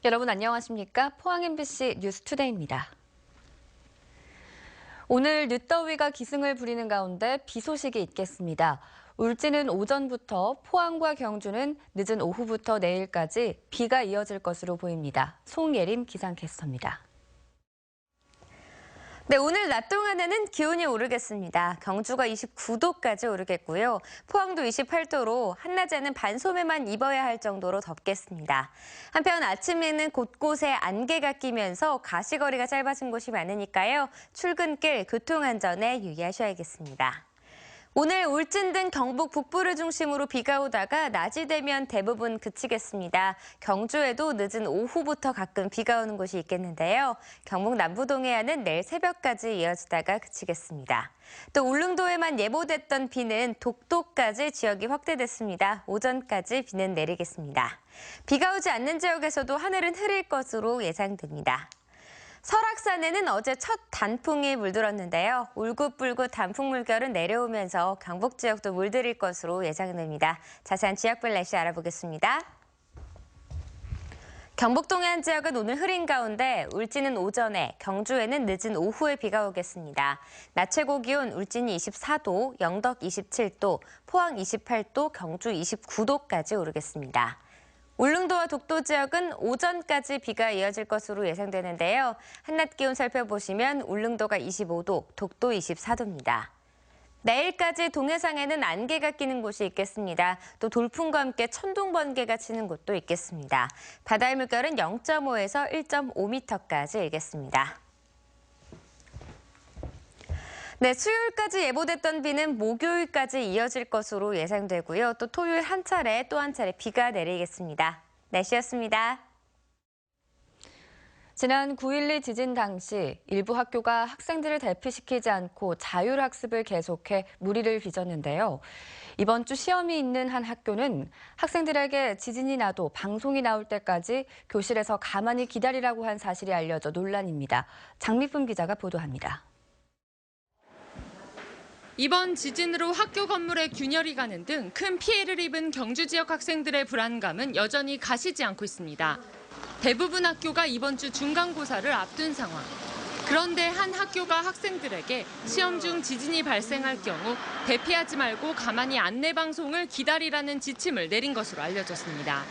여러분 안녕하십니까? 포항 MBC 뉴스투데이입니다. 오늘 늦더위가 기승을 부리는 가운데 비 소식이 있겠습니다. 울진은 오전부터, 포항과 경주는 늦은 오후부터 내일까지 비가 이어질 것으로 보입니다. 송예림 기상캐스터입니다. 네, 오늘 낮 동안에는 기온이 오르겠습니다. 경주가 29도까지 오르겠고요. 포항도 28도로 한낮에는 반소매만 입어야 할 정도로 덥겠습니다. 한편 아침에는 곳곳에 안개가 끼면서 가시거리가 짧아진 곳이 많으니까요. 출근길 교통안전에 유의하셔야겠습니다. 오늘 울진 등 경북 북부를 중심으로 비가 오다가 낮이 되면 대부분 그치겠습니다. 경주에도 늦은 오후부터 가끔 비가 오는 곳이 있겠는데요. 경북 남부 동해안은 내일 새벽까지 이어지다가 그치겠습니다. 또 울릉도에만 예보됐던 비는 독도까지 지역이 확대됐습니다. 오전까지 비는 내리겠습니다. 비가 오지 않는 지역에서도 하늘은 흐릴 것으로 예상됩니다. 설악산에는 어제 첫 단풍이 물들었는데요. 울긋불긋 단풍 물결은 내려오면서 경북 지역도 물들일 것으로 예상됩니다. 자세한 지역별 날씨 알아보겠습니다. 경북 동해안 지역은 오늘 흐린 가운데 울진은 오전에, 경주에는 늦은 오후에 비가 오겠습니다. 낮 최고 기온 울진이 24도, 영덕 27도, 포항 28도, 경주 29도까지 오르겠습니다. 울릉도와 독도 지역은 오전까지 비가 이어질 것으로 예상되는데요. 한낮 기온 살펴보시면 울릉도가 25도, 독도 24도입니다. 내일까지 동해상에는 안개가 끼는 곳이 있겠습니다. 또 돌풍과 함께 천둥 번개가 치는 곳도 있겠습니다. 바다의 물결은 0.5에서 1.5m까지 일겠습니다. 네, 수요일까지 예보됐던 비는 목요일까지 이어질 것으로 예상되고요. 또 토요일 한 차례 또 한 차례 비가 내리겠습니다. 날씨였습니다. 지난 9.12 지진 당시 일부 학교가 학생들을 대피시키지 않고 자율학습을 계속해 무리를 빚었는데요. 이번 주 시험이 있는 한 학교는 학생들에게 지진이 나도 방송이 나올 때까지 교실에서 가만히 기다리라고 한 사실이 알려져 논란입니다. 장미품 기자가 보도합니다. 이번 지진으로 학교 건물에 균열이 가는 등 큰 피해를 입은 경주 지역 학생들의 불안감은 여전히 가시지 않고 있습니다. 대부분 학교가 이번 주 중간고사를 앞둔 상황. 그런데 한 학교가 학생들에게 시험 중 지진이 발생할 경우 대피하지 말고 가만히 안내방송을 기다리라는 지침을 내린 것으로 알려졌습니다.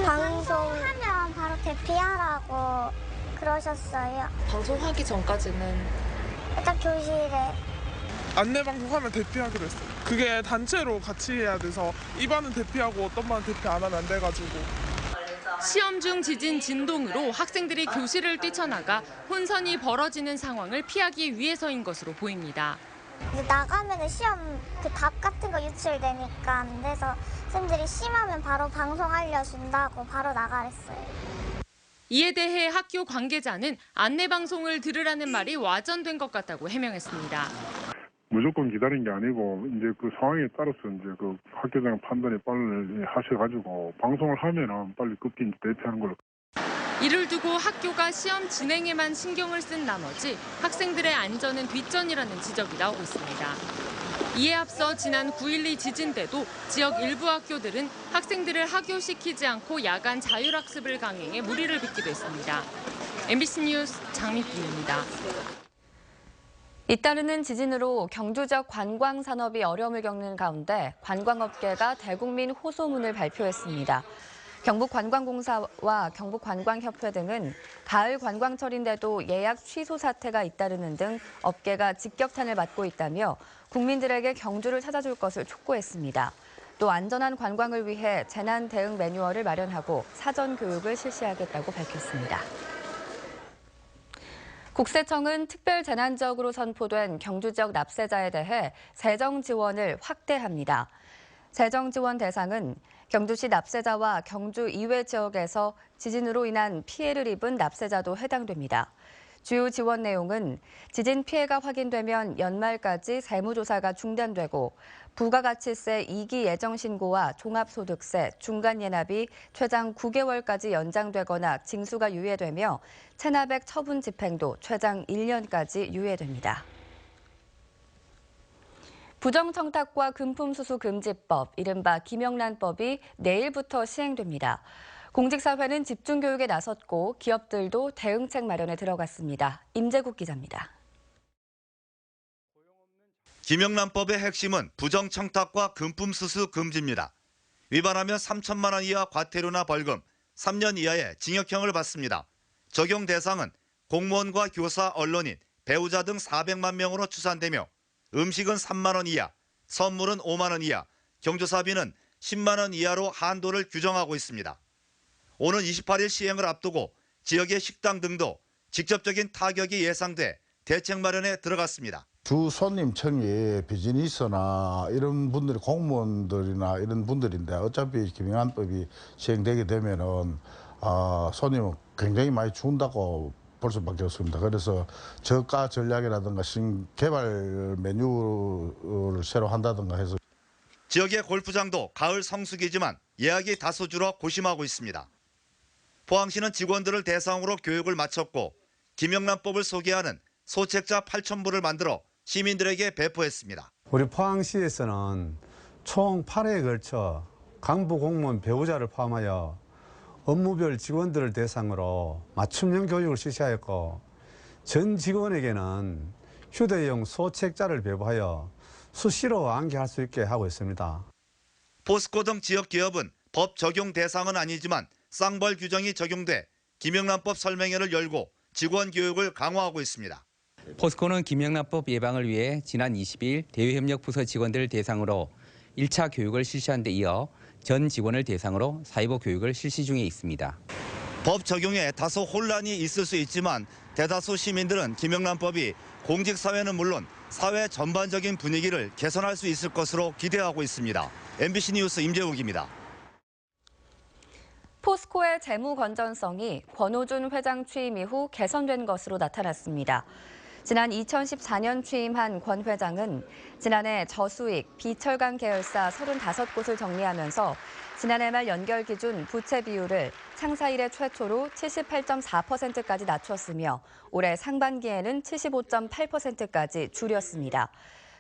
방송하면 바로 대피하라고 그러셨어요. 방송하기 전까지는 일단 교실에 안내방송하면 대피하기로 했어요. 그게 단체로 같이 해야 돼서 이 반은 대피하고 어떤 반은 대피 안 하면 안 돼가지고. 시험 중 지진 진동으로 학생들이 교실을 뛰쳐나가 혼선이 벌어지는 상황을 피하기 위해서인 것으로 보입니다. 이제 나가면 시험 그 답 같은 거 유출되니까 안 돼서 선생님들이 심하면 바로 방송 알려준다고 바로 나가랬어요. 이에 대해 학교 관계자는 안내방송을 들으라는 말이 와전된 것 같다고 해명했습니다. 무조건 기다린 게 아니고 이제 그 상황에 따라서 이제 그 학교장 판단이 빨리 하셔가지고 방송을 하면은 빨리 급히 대피하는 걸로. 이를 두고 학교가 시험 진행에만 신경을 쓴 나머지 학생들의 안전은 뒷전이라는 지적이 나오고 있습니다. 이에 앞서 지난 9.12 지진 때도 지역 일부 학교들은 학생들을 하교시키지 않고 야간 자율학습을 강행해 무리를 빚기도 했습니다. MBC 뉴스 장미품입니다. 잇따르는 지진으로 경주 지역 관광 산업이 어려움을 겪는 가운데 관광업계가 대국민 호소문을 발표했습니다. 경북관광공사와 경북관광협회 등은 가을 관광철인데도 예약 취소 사태가 잇따르는 등 업계가 직격탄을 맞고 있다며 국민들에게 경주를 찾아줄 것을 촉구했습니다. 또 안전한 관광을 위해 재난 대응 매뉴얼을 마련하고 사전 교육을 실시하겠다고 밝혔습니다. 국세청은 특별 재난 지역으로 선포된 경주 지역 납세자에 대해 재정 지원을 확대합니다. 재정 지원 대상은 경주시 납세자와 경주 이외 지역에서 지진으로 인한 피해를 입은 납세자도 해당됩니다. 주요 지원 내용은 지진 피해가 확인되면 연말까지 세무조사가 중단되고 부가가치세 2기 예정신고와 종합소득세, 중간예납이 최장 9개월까지 연장되거나 징수가 유예되며 체납액 처분 집행도 최장 1년까지 유예됩니다. 부정청탁과 금품수수 금지법, 이른바 김영란법이 내일부터 시행됩니다. 공직사회는 집중교육에 나섰고 기업들도 대응책 마련에 들어갔습니다. 임재국 기자입니다. 김영란법의 핵심은 부정청탁과 금품수수 금지입니다. 위반하면 3천만 원 이하 과태료나 벌금, 3년 이하의 징역형을 받습니다. 적용 대상은 공무원과 교사, 언론인, 배우자 등 400만 명으로 추산되며 음식은 3만 원 이하, 선물은 5만 원 이하, 경조사비는 10만 원 이하로 한도를 규정하고 있습니다. 오는 28일 시행을 앞두고 지역의 식당 등도 직접적인 타격이 예상돼 대책 마련에 들어갔습니다. 주 손님층이 비즈니스나 이런 분들이 공무원들이나 이런 분들인데 어차피 김영란법이 시행되게 되면은 손님은 굉장히 많이 준다고 볼 수밖에 없습니다. 그래서 저가 전략이라든가 신개발 메뉴를 새로 한다든가 해서 지역의 골프장도 가을 성수기지만 예약이 다소 줄어 고심하고 있습니다. 포항시는 직원들을 대상으로 교육을 마쳤고 김영란법을 소개하는 소책자 8,000부를 만들어 시민들에게 배포했습니다. 우리 포항시에서는 총 8회에 걸쳐 간부 공무원 배우자를 포함하여 업무별 직원들을 대상으로 맞춤형 교육을 실시하였고 전 직원에게는 휴대용 소책자를 배부하여 수시로 암기할 수 있게 하고 있습니다. 포스코 등 지역 기업은 법 적용 대상은 아니지만 쌍벌 규정이 적용돼 김영란법 설명회를 열고 직원 교육을 강화하고 있습니다. 포스코는 김영란법 예방을 위해 지난 20일 대외협력부서 직원들을 대상으로 1차 교육을 실시한 데 이어 전 직원을 대상으로 사회보 교육을 실시 중에 있습니다. 법 적용에 다소 혼란이 있을 수 있지만 대다수 시민들은 김영란법이 공직사회는 물론 사회 전반적인 분위기를 개선할 수 있을 것으로 기대하고 있습니다. MBC 뉴스 임재욱입니다. 포스코의 재무 건전성이 권오준 회장 취임 이후 개선된 것으로 나타났습니다. 지난 2014년 취임한 권 회장은 지난해 저수익, 비철강 계열사 35곳을 정리하면서 지난해 말 연결 기준 부채 비율을 창사 이래 최초로 78.4%까지 낮췄으며 올해 상반기에는 75.8%까지 줄였습니다.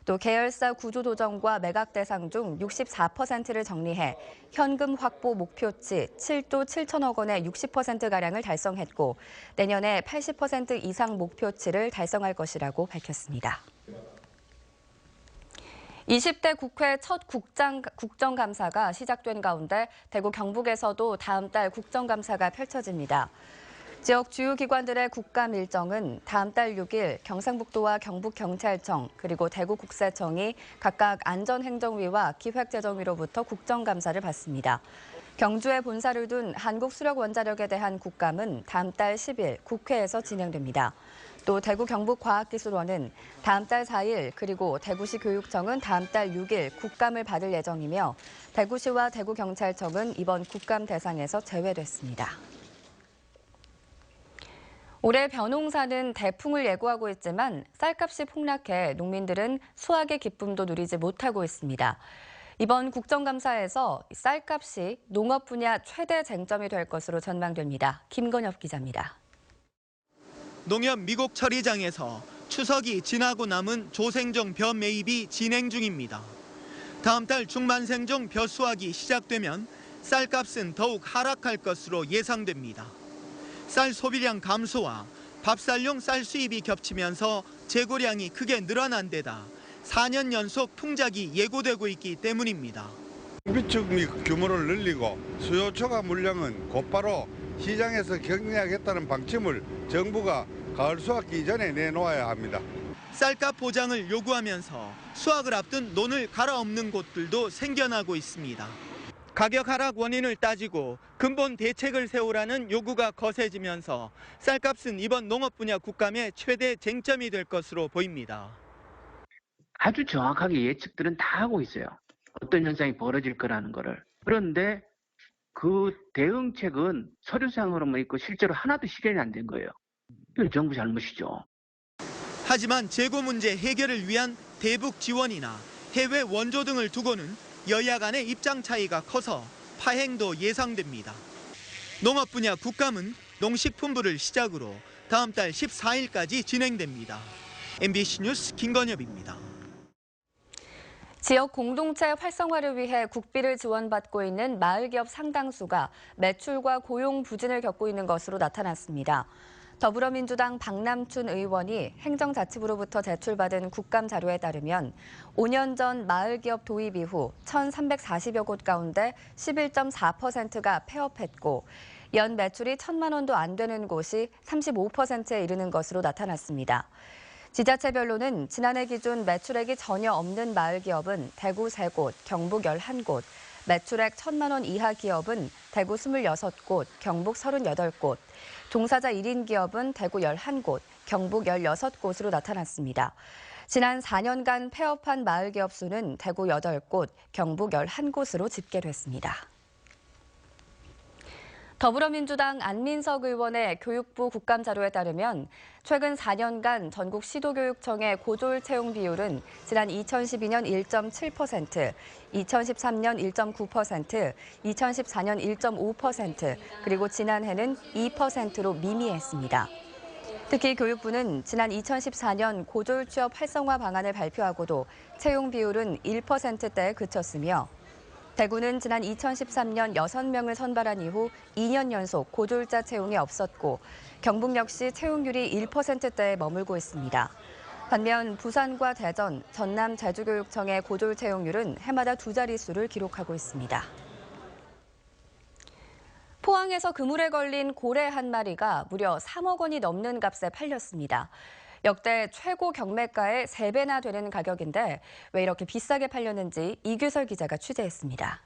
또 계열사 구조 조정과 매각 대상 중 64%를 정리해 현금 확보 목표치 7조 7천억 원의 60%가량을 달성했고 내년에 80% 이상 목표치를 달성할 것이라고 밝혔습니다. 20대 국회 첫 국정감사가 시작된 가운데 대구 경북에서도 다음 달 국정감사가 펼쳐집니다. 지역 주요 기관들의 국감 일정은 다음 달 6일 경상북도와 경북경찰청 그리고 대구국세청이 각각 안전행정위와 기획재정위로부터 국정감사를 받습니다. 경주에 본사를 둔 한국수력원자력에 대한 국감은 다음 달 10일 국회에서 진행됩니다. 또 대구 경북과학기술원은 다음 달 4일 그리고 대구시 교육청은 다음 달 6일 국감을 받을 예정이며 대구시와 대구경찰청은 이번 국감 대상에서 제외됐습니다. 올해 벼농사는 대풍을 예고하고 있지만 쌀값이 폭락해 농민들은 수확의 기쁨도 누리지 못하고 있습니다. 이번 국정감사에서 쌀값이 농업 분야 최대 쟁점이 될 것으로 전망됩니다. 김건엽 기자입니다. 농협 미국 처리장에서 추석이 지나고 남은 조생종 벼 매입이 진행 중입니다. 다음 달 중만생종 벼 수확이 시작되면 쌀값은 더욱 하락할 것으로 예상됩니다. 쌀 소비량 감소와 밥쌀용 쌀 수입이 겹치면서 재고량이 크게 늘어난 데다 4년 연속 풍작이 예고되고 있기 때문입니다. 비축 규모를 늘리고 수요 초과 물량은 곧바로 시장에서 경량하겠다는 방침을 정부가 가을 수확기 이전에 내놓아야 합니다. 쌀값 보장을 요구하면서 수확을 앞둔 논을 갈아엎는 곳들도 생겨나고 있습니다. 가격 하락 원인을 따지고 근본 대책을 세우라는 요구가 거세지면서 쌀값은 이번 농업 분야 국감의 최대 쟁점이 될 것으로 보입니다. 아주 정확하게 예측들은 다 하고 있어요. 어떤 현상이 벌어질 거라는 거를. 그런데 그 대응책은 서류상으로만 있고 실제로 하나도 실현이 안 된 거예요. 이건 정부 잘못이죠. 하지만 재고 문제 해결을 위한 대북 지원이나 해외 원조 등을 두고는 여야 간의 입장 차이가 커서 파행도 예상됩니다. 농업 분야 국감은 농식품부를 시작으로 다음 달 14일까지 진행됩니다. MBC 뉴스 김건엽입니다. 지역 공동체 활성화를 위해 국비를 지원받고 있는 마을기업 상당수가 매출과 고용 부진을 겪고 있는 것으로 나타났습니다. 더불어민주당 박남춘 의원이 행정자치부로부터 제출받은 국감 자료에 따르면 5년 전 마을기업 도입 이후 1,340여 곳 가운데 11.4%가 폐업했고 연 매출이 1,000만 원도 안 되는 곳이 35%에 이르는 것으로 나타났습니다. 지자체별로는 지난해 기준 매출액이 전혀 없는 마을기업은 대구 3곳, 경북 11곳, 매출액 1,000만 원 이하 기업은 대구 26곳, 경북 38곳, 종사자 1인 기업은 대구 11곳, 경북 16곳으로 나타났습니다. 지난 4년간 폐업한 마을기업 수는 대구 8곳, 경북 11곳으로 집계됐습니다. 더불어민주당 안민석 의원의 교육부 국감 자료에 따르면 최근 4년간 전국 시도교육청의 고졸 채용 비율은 지난 2012년 1.7%, 2013년 1.9%, 2014년 1.5%, 그리고 지난해는 2%로 미미했습니다. 특히 교육부는 지난 2014년 고졸 취업 활성화 방안을 발표하고도 채용 비율은 1%대에 그쳤으며 대구는 지난 2013년 6명을 선발한 이후 2년 연속 고졸자 채용이 없었고 경북 역시 채용률이 1%대에 머물고 있습니다. 반면 부산과 대전, 전남 제주교육청의 고졸 채용률은 해마다 2자릿수를 기록하고 있습니다. 포항에서 그물에 걸린 고래 한 마리가 무려 3억 원이 넘는 값에 팔렸습니다. 역대 최고 경매가의 3배나 되는 가격인데 왜 이렇게 비싸게 팔렸는지 이규설 기자가 취재했습니다.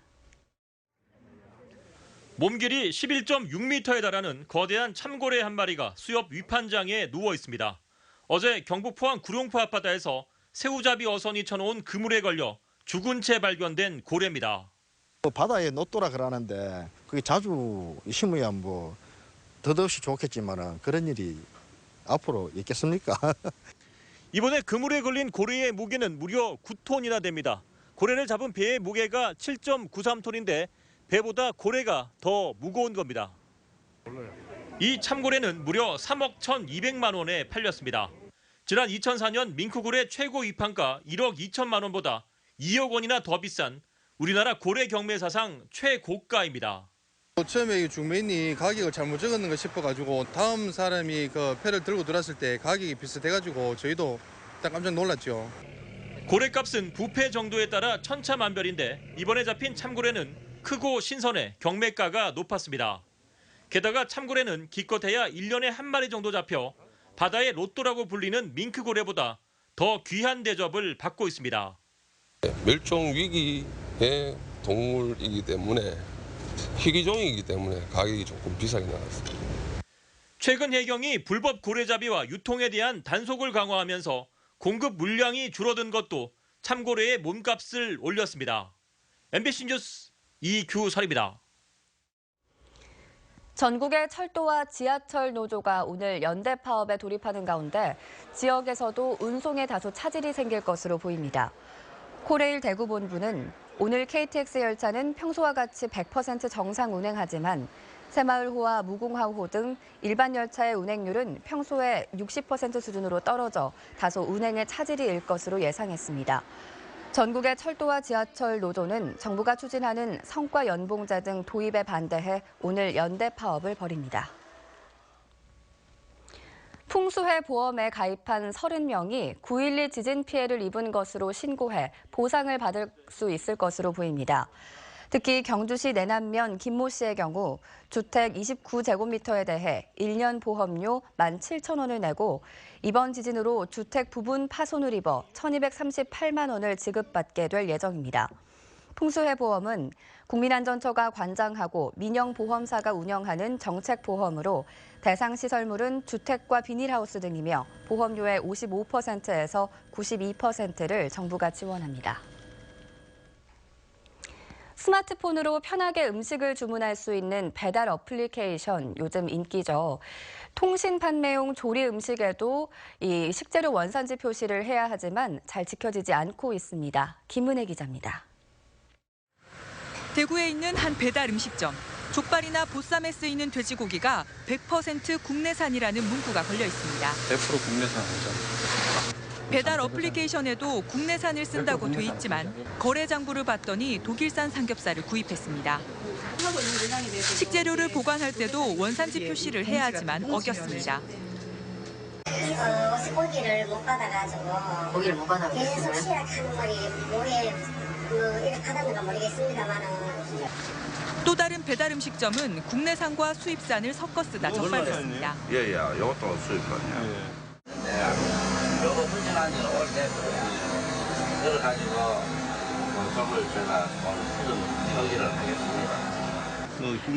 몸길이 11.6m에 달하는 거대한 참고래 한 마리가 수협 위판장에 누워 있습니다. 어제 경북 포항 구룡포 앞바다에서 새우잡이 어선이 쳐놓은 그물에 걸려 죽은 채 발견된 고래입니다. 바다에 놓더라 그러는데 그게 자주 심어야 더없이 좋겠지만 그런 일이 앞으로 있겠습니까? 이번에 그물에 걸린 고래의 무게는 무려 9톤이나 됩니다. 고래를 잡은 배의 무게가 7.93톤인데 배보다 고래가 더 무거운 겁니다. 이 참고래는 무려 3억 1,200만 원에 팔렸습니다. 지난 2004년 민크굴의 최고 위판가 1억 2천만 원보다 2억 원이나 더 비싼 우리나라 고래 경매 사상 최고가입니다. 처음에 중매인이 가격을 잘못 적었는가 싶어가지고 다음 사람이 그 패를 들고 들어왔을 때 가격이 비슷해가지고 저희도 딱 깜짝 놀랐죠. 고래값은 부패 정도에 따라 천차만별인데 이번에 잡힌 참고래는 크고 신선해 경매가가 높았습니다. 게다가 참고래는 기껏해야 1년에 한 마리 정도 잡혀 바다의 로또라고 불리는 밍크고래보다 더 귀한 대접을 받고 있습니다. 멸종 위기의 동물이기 때문에 희귀종이기 때문에 가격이 조금 비싸게 나왔습니다. 최근 해경이 불법 고래잡이와 유통에 대한 단속을 강화하면서 공급 물량이 줄어든 것도 참고래의 몸값을 올렸습니다. MBC 뉴스 이규설입니다. 전국의 철도와 지하철 노조가 오늘 연대 파업에 돌입하는 가운데 지역에서도 운송에 다소 차질이 생길 것으로 보입니다. 코레일 대구 본부는 오늘 KTX 열차는 평소와 같이 100% 정상 운행하지만 새마을호와 무궁화호 등 일반 열차의 운행률은 평소에 60% 수준으로 떨어져 다소 운행에 차질이 일 것으로 예상했습니다. 전국의 철도와 지하철 노조는 정부가 추진하는 성과 연봉제 등 도입에 반대해 오늘 연대 파업을 벌입니다. 풍수해 보험에 가입한 30명이 9.12 지진 피해를 입은 것으로 신고해 보상을 받을 수 있을 것으로 보입니다. 특히 경주시 내남면 김모 씨의 경우 주택 29제곱미터에 대해 1년 보험료 17,000원을 내고 이번 지진으로 주택 부분 파손을 입어 1,238만 원을 지급받게 될 예정입니다. 풍수해보험은 국민안전처가 관장하고 민영보험사가 운영하는 정책보험으로 대상 시설물은 주택과 비닐하우스 등이며 보험료의 55%에서 92%를 정부가 지원합니다. 스마트폰으로 편하게 음식을 주문할 수 있는 배달 어플리케이션 요즘 인기죠. 통신 판매용 조리 음식에도 이 식재료 원산지 표시를 해야 하지만 잘 지켜지지 않고 있습니다. 김은혜 기자입니다. 대구에 있는 한 배달 음식점. 족발이나 보쌈에 쓰이는 돼지고기가 100% 국내산이라는 문구가 걸려 있습니다. 100% 국내산이죠. 배달 어플리케이션에도 국내산을 쓴다고 돼 있지만 거래 장부를 봤더니 독일산 삼겹살을 구입했습니다. 식재료를 보관할 때도 원산지 표시를 해야 하지만 어겼습니다. 고기를 못 받아가지고 고기를 못 받아가지고 계속 시약하는 거리 뭐에 이렇게 받았는가 모르겠습니다만은. 또 다른 배달 음식점은 국내산과 수입산을 섞어 쓰다 적발됐습니다. 예, 이것도 수입산이야. 요거 훈련하는 올때 그걸 가지고 건성을 제가 지금 처리를 하겠습니다.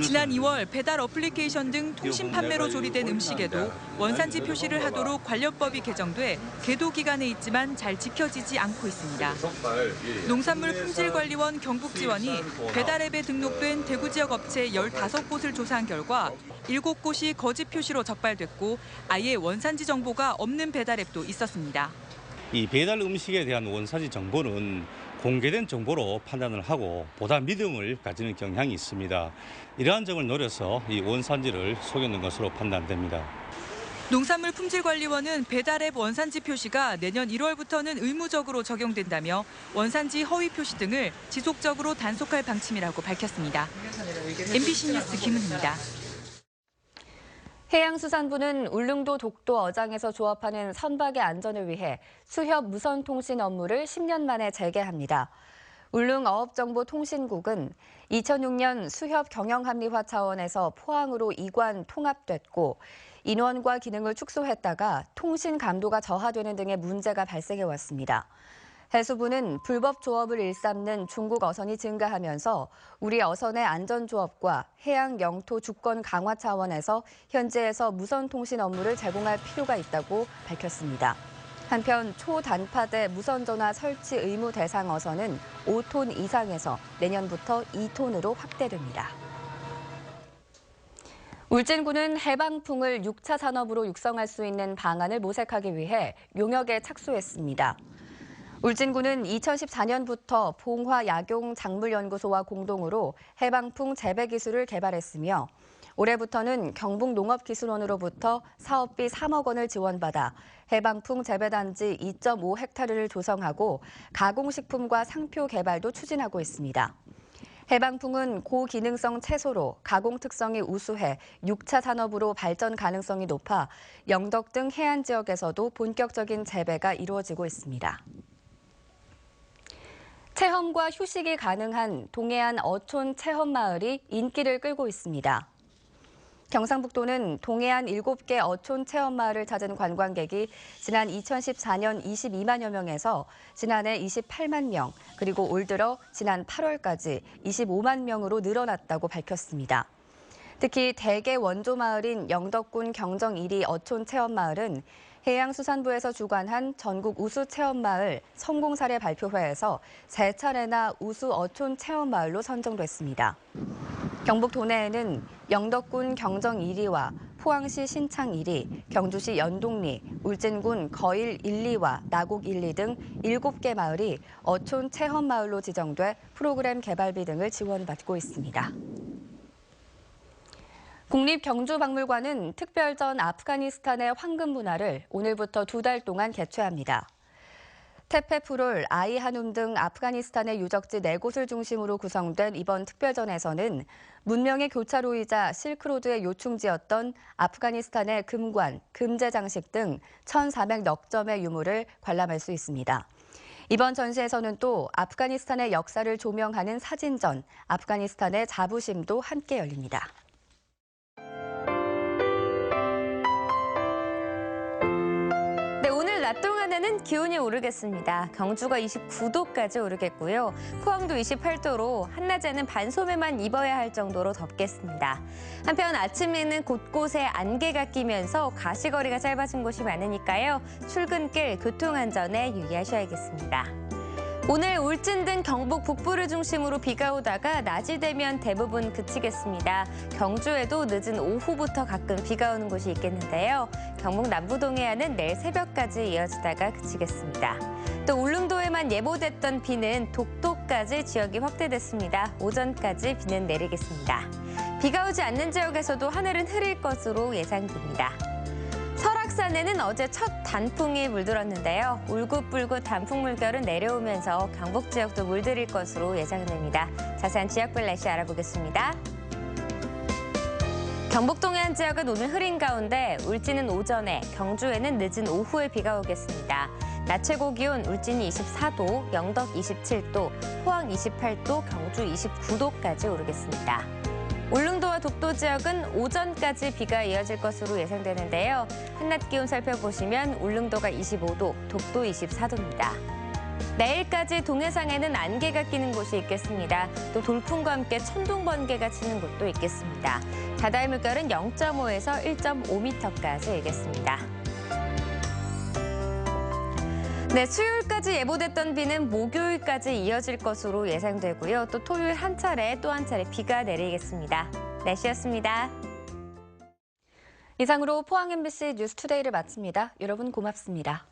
지난 2월 배달 어플리케이션 등 통신 판매로 조리된 음식에도 원산지 표시를 하도록 관련법이 개정돼 계도 기간에 있지만 잘 지켜지지 않고 있습니다. 농산물품질관리원 경북지원이 배달 앱에 등록된 대구 지역 업체 15곳을 조사한 결과 7곳이 거짓 표시로 적발됐고 아예 원산지 정보가 없는 배달 앱도 있었습니다. 이 배달 음식에 대한 원산지 정보는 공개된 정보로 판단을 하고 보다 믿음을 가지는 경향이 있습니다. 이러한 점을 노려서 이 원산지를 속였는 것으로 판단됩니다. 농산물품질관리원은 배달앱 원산지 표시가 내년 1월부터는 의무적으로 적용된다며 원산지 허위 표시 등을 지속적으로 단속할 방침이라고 밝혔습니다. MBC 뉴스 김은희입니다. 해양수산부는 울릉도 독도 어장에서 조업하는 선박의 안전을 위해 수협 무선통신 업무를 10년 만에 재개합니다. 울릉어업정보통신국은 2006년 수협 경영합리화 차원에서 포항으로 이관 통합됐고 인원과 기능을 축소했다가 통신 감도가 저하되는 등의 문제가 발생해왔습니다. 해수부는 불법 조업을 일삼는 중국 어선이 증가하면서 우리 어선의 안전조업과 해양 영토 주권 강화 차원에서 현지에서 무선통신 업무를 제공할 필요가 있다고 밝혔습니다. 한편 초단파대 무선전화 설치 의무 대상 어선은 5톤 이상에서 내년부터 2톤으로 확대됩니다. 울진군은 해방풍을 6차 산업으로 육성할 수 있는 방안을 모색하기 위해 용역에 착수했습니다. 울진군은 2014년부터 봉화약용작물연구소와 공동으로 해방풍 재배 기술을 개발했으며 올해부터는 경북농업기술원으로부터 사업비 3억 원을 지원받아 해방풍 재배단지 2.5헥타르를 조성하고 가공식품과 상표 개발도 추진하고 있습니다. 해방풍은 고기능성 채소로 가공 특성이 우수해 6차 산업으로 발전 가능성이 높아 영덕 등 해안 지역에서도 본격적인 재배가 이루어지고 있습니다. 체험과 휴식이 가능한 동해안 어촌 체험마을이 인기를 끌고 있습니다. 경상북도는 동해안 7개 어촌 체험마을을 찾은 관광객이 지난 2014년 22만여 명에서 지난해 28만 명, 그리고 올 들어 지난 8월까지 25만 명으로 늘어났다고 밝혔습니다. 특히 대개 원조 마을인 영덕군 경정 1리 어촌 체험마을은 해양수산부에서 주관한 전국 우수체험마을 성공사례 발표회에서 3차례나 우수 어촌 체험마을로 선정됐습니다. 경북 도내에는 영덕군 경정 1리와 포항시 신창 1리, 경주시 연동리, 울진군 거일 1리와 나곡 1리 등 7개 마을이 어촌 체험마을로 지정돼 프로그램 개발비 등을 지원받고 있습니다. 국립경주박물관은 특별전 아프가니스탄의 황금 문화를 오늘부터 2달 동안 개최합니다. 테페푸롤, 아이 한움 등 아프가니스탄의 유적지 4곳을 중심으로 구성된 이번 특별전에서는 문명의 교차로이자 실크로드의 요충지였던 아프가니스탄의 금관, 금제 장식 등 1,400여 점의 유물을 관람할 수 있습니다. 이번 전시에서는 또 아프가니스탄의 역사를 조명하는 사진전, 아프가니스탄의 자부심도 함께 열립니다. 낮 동안에는 기온이 오르겠습니다. 경주가 29도까지 오르겠고요. 포항도 28도로 한낮에는 반소매만 입어야 할 정도로 덥겠습니다. 한편 아침에는 곳곳에 안개가 끼면서 가시거리가 짧아진 곳이 많으니까요. 출근길 교통안전에 유의하셔야겠습니다. 오늘 울진 등 경북 북부를 중심으로 비가 오다가 낮이 되면 대부분 그치겠습니다. 경주에도 늦은 오후부터 가끔 비가 오는 곳이 있겠는데요. 경북 남부 동해안은 내일 새벽까지 이어지다가 그치겠습니다. 또 울릉도에만 예보됐던 비는 독도까지 지역이 확대됐습니다. 오전까지 비는 내리겠습니다. 비가 오지 않는 지역에서도 하늘은 흐릴 것으로 예상됩니다. 설악산 울산에는 어제 첫 단풍이 물들었는데요. 울긋불긋 단풍 물결은 내려오면서 경북 지역도 물들일 것으로 예상됩니다. 자세한 지역별 날씨 알아보겠습니다. 경북 동해안 지역은 오늘 흐린 가운데 울진은 오전에, 경주에는 늦은 오후에 비가 오겠습니다. 낮 최고 기온 울진이 24도, 영덕 27도, 포항 28도, 경주 29도까지 오르겠습니다. 울릉도와 독도 지역은 오전까지 비가 이어질 것으로 예상되는데요. 한낮 기온 살펴보시면 울릉도가 25도, 독도 24도입니다. 내일까지 동해상에는 안개가 끼는 곳이 있겠습니다. 또 돌풍과 함께 천둥 번개가 치는 곳도 있겠습니다. 바다의 물결은 0.5에서 1.5m까지 일겠습니다. 네, 수요일까지 예보됐던 비는 목요일까지 이어질 것으로 예상되고요. 또 토요일 한 차례 또 한 차례 비가 내리겠습니다. 날씨였습니다. 이상으로 포항 MBC 뉴스투데이를 마칩니다. 여러분 고맙습니다.